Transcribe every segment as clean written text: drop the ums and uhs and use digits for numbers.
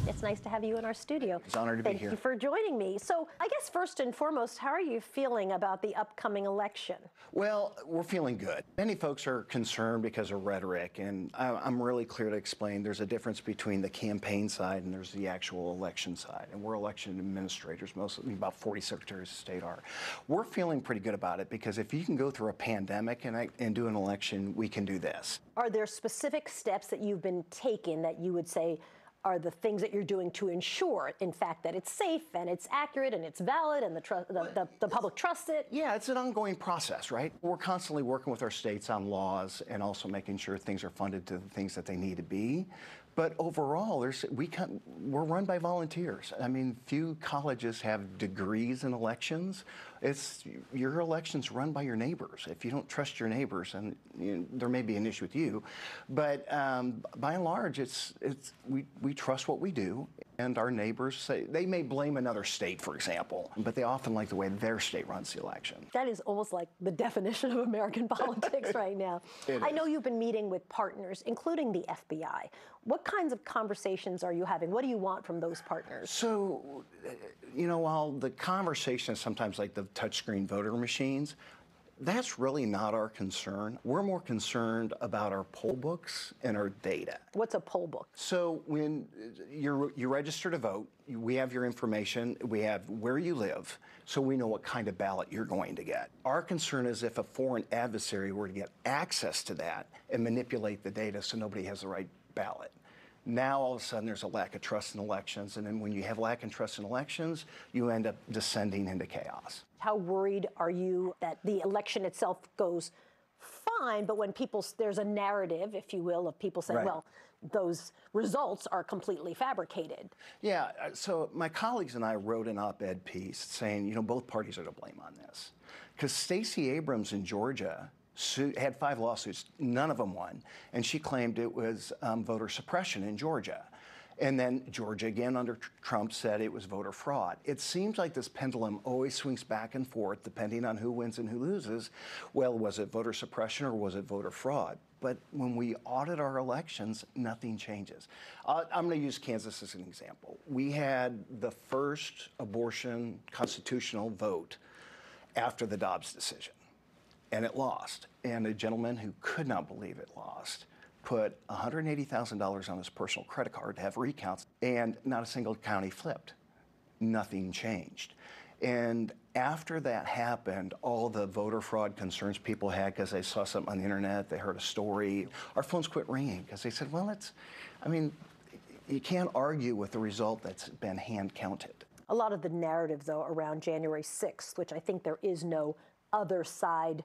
It's nice to have you in our studio. It's an honor to be here. Thank you for joining me. So I guess first and foremost, how are you feeling about the upcoming election? Well, we're feeling good. Many folks are concerned because of rhetoric, and I'm really clear to explain there's a difference between the campaign side and there's the actual election side. And we're election administrators, mostly about 40 secretaries of state are. We're feeling pretty good about it because if you can go through a pandemic and do an election, we can do this. Are there specific steps that you've been taking that you would say are the things that you're doing to ensure, in fact, that it's safe and it's accurate and it's valid and the public trusts it? Yeah, it's an ongoing process, right? We're constantly working with our states on laws and also making sure things are funded to the things that they need to be. But overall, we're run by volunteers. I mean, few colleges have degrees in elections. Your election's run by your neighbors. If you don't trust your neighbors, and there may be an issue with you, but by and large, we trust what we do. And our neighbors say, they may blame another state, for example, but they often like the way their state runs the election. That is almost like the definition of American politics right now. I know you've been meeting with partners, including the FBI. What kinds of conversations are you having? What do you want from those partners? So, while the conversation is sometimes like the touchscreen voter machines, that's really not our concern. We're more concerned about our poll books and our data. What's a poll book? So when you register to vote, we have your information, we have where you live, so we know what kind of ballot you're going to get. Our concern is if a foreign adversary were to get access to that and manipulate the data so nobody has the right ballot. Now, all of a sudden, there's a lack of trust in elections, and then when you have lack of trust in elections, you end up descending into chaos. How worried are you that the election itself goes fine, but when there's a narrative, if you will, of people saying, well, those results are completely fabricated? Yeah, so my colleagues and I wrote an op-ed piece saying, both parties are to blame on this. Because Stacey Abrams in Georgia had 5 lawsuits, none of them won, and she claimed it was voter suppression in Georgia. And then Georgia, again under Trump, said it was voter fraud. It seems like this pendulum always swings back and forth depending on who wins and who loses. Well, was it voter suppression or was it voter fraud? But when we audit our elections, nothing changes. I'm going to use Kansas as an example. We had the first abortion constitutional vote after the Dobbs decision. And it lost. And a gentleman who could not believe it lost put $180,000 on his personal credit card to have recounts, and not a single county flipped. Nothing changed. And after that happened, all the voter fraud concerns people had because they saw something on the internet, they heard a story, our phones quit ringing because they said, well, you can't argue with the result that's been hand counted. A lot of the narrative, though, around January 6th, which I think there is no other side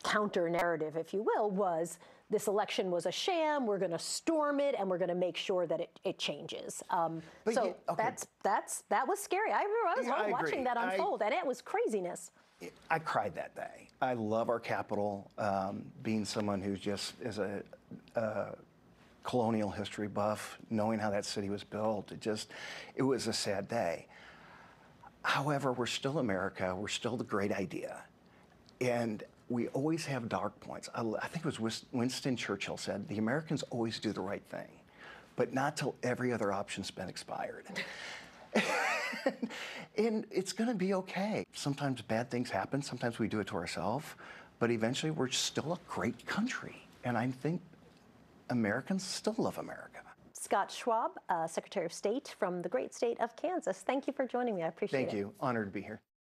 counter narrative, if you will, was this election was a sham, we're going to storm it, and we're going to make sure that it changes. That was scary. I remember I was home watching that unfold, and it was craziness. I cried that day. I love our Capitol, being someone who just is a colonial history buff, knowing how that city was built. It was a sad day. However, we're still America. We're still the great idea. And we always have dark points. I think it was Winston Churchill said, the Americans always do the right thing, but not till every other option's been expired. And it's going to be okay. Sometimes bad things happen. Sometimes we do it to ourselves. But eventually, we're still a great country. And I think Americans still love America. Scott Schwab, Secretary of State from the great state of Kansas. Thank you for joining me. I appreciate it. Thank you. Honored to be here.